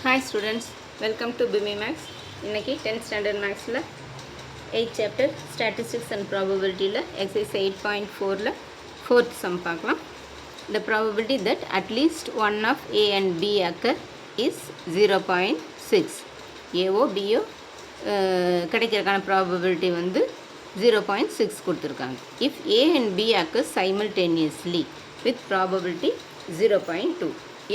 Hi students, welcome to BIMI Max. இன்னைக்கு 10th standard Maxல 8th chapter Statistics and Probability ல exercise 8.4ல 4th sum பார்க்கலாம். The probability that at least one of A and B occur is 0.6. ஏவோ Pio கிடைக்கிறதுக்கான probability வந்து 0.6 கொடுத்துருக்காங்க. If A and B occur simultaneously with probability 0.2.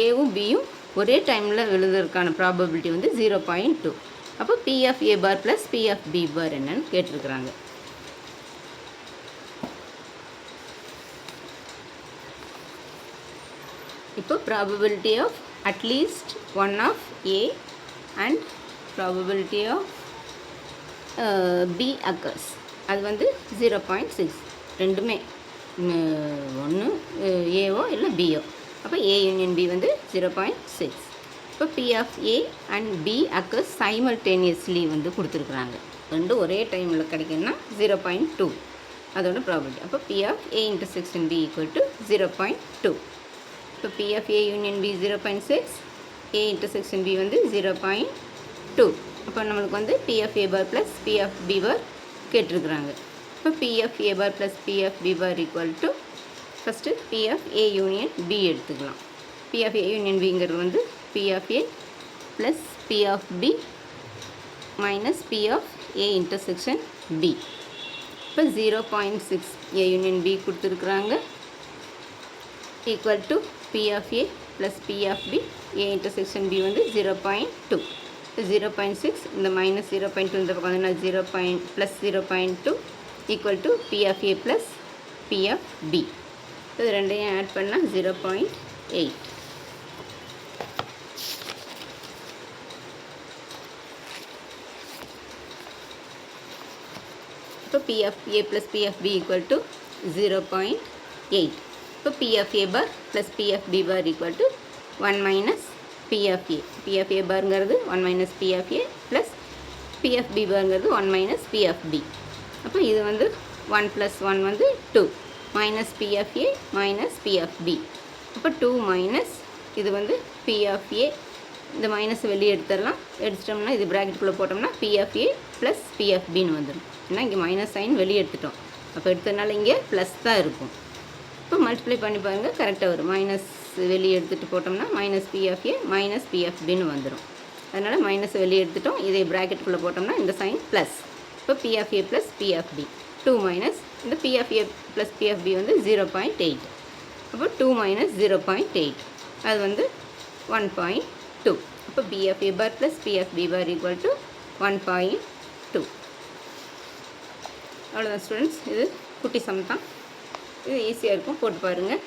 ஏவும் பியும் ஒரே டைமில் எழுதுறதுக்கான probability வந்து 0.2. அப்போ P of A bar plus P of B bar என்னன்னு கேட்டிருக்கிறாங்க. இப்போ probability of at least one of A and probability of B occurs அது வந்து 0.6. ரெண்டுமே ஒன்று ஏவோ இல்லை பியோ. அப்போ ஏ யூனியன் பி வந்து 0.6. இப்போ P of A and B occurs simultaneously வந்து கொடுத்துருக்குறாங்க. ரெண்டும் ஒரே டைமில் கிடைக்குன்னா 0.2 அதோட ப்ராபபிலிட்டி. அப்போ P of A intersection B equal to 0.2. இப்போ P of A union B 0.6, A intersection B வந்து 0.2. அப்போ நம்மளுக்கு வந்து P of A bar plus P of B bar கேட்டிருக்கிறாங்க. இப்போ P of A bar plus P of B bar equal to first P of A union B எடுத்துக்கலாம். P of A union பிங்கிறது வந்து P of A plus P of B minus P of A intersection B. இப்போ 0.6 A union B கொடுத்துருக்குறாங்க equal to P of A plus P of B, A intersection B வந்து 0.2. 0.6 இந்த minus 0.2 இந்த பக்கம் வந்து 0. Plus 0.2 equal to P of A plus P of B. இது ரெண்டையும் add பண்ணால் 0.8. இப்போ P of A plus P of B equal to 0.8. இப்போ P of A bar plus P of B bar equal to 1 minus P of A. P of A பாருங்கிறது 1 minus P of A plus P of B பாருங்கிறது 1 minus P of B. அப்போ இது வந்து 1 plus 1 வந்து 2 minus P of A minus P of B. அப்போ 2 minus இது வந்து P of ஏ, இந்த மைனஸ் வெளியே எடுத்துடலாம். எடுத்துட்டோம்னா இது ப்ராக்கெட்டுக்குள்ளே போட்டோம்னா P of A plus P of பின்னு வந்துடும். ஏன்னா இங்கே மைனஸ் சைன் வெளியே எடுத்துட்டோம். அப்போ எடுத்ததுனால இங்கே ப்ளஸ் தான் இருக்கும். இப்போ மல்டிப்ளை பண்ணி பாருங்கள், கரெக்டாக வரும். மைனஸ் வெளியே எடுத்துகிட்டு போட்டோம்னா minus P of A minus P of பின்னு வந்துடும். அதனால் மைனஸ் வெளியே எடுத்துட்டோம். இதே ப்ராக்கெட்டுக்குள்ளே போட்டோம்னா இந்த சைன் ப்ளஸ். இப்போ P of A plus P of B. 2 minus இந்த P of A plus P of B வந்து 0.8. அப்போ 2 மைனஸ் 0.8 அது வந்து 1.2. அப்போ P of A bar plus P of B bar equal to 1.2. அவ்வளோதான் ஸ்டூடெண்ட்ஸ். இது குட்டி சம் தான். இது ஈஸியாக இருக்கும், போட்டு பாருங்கள்.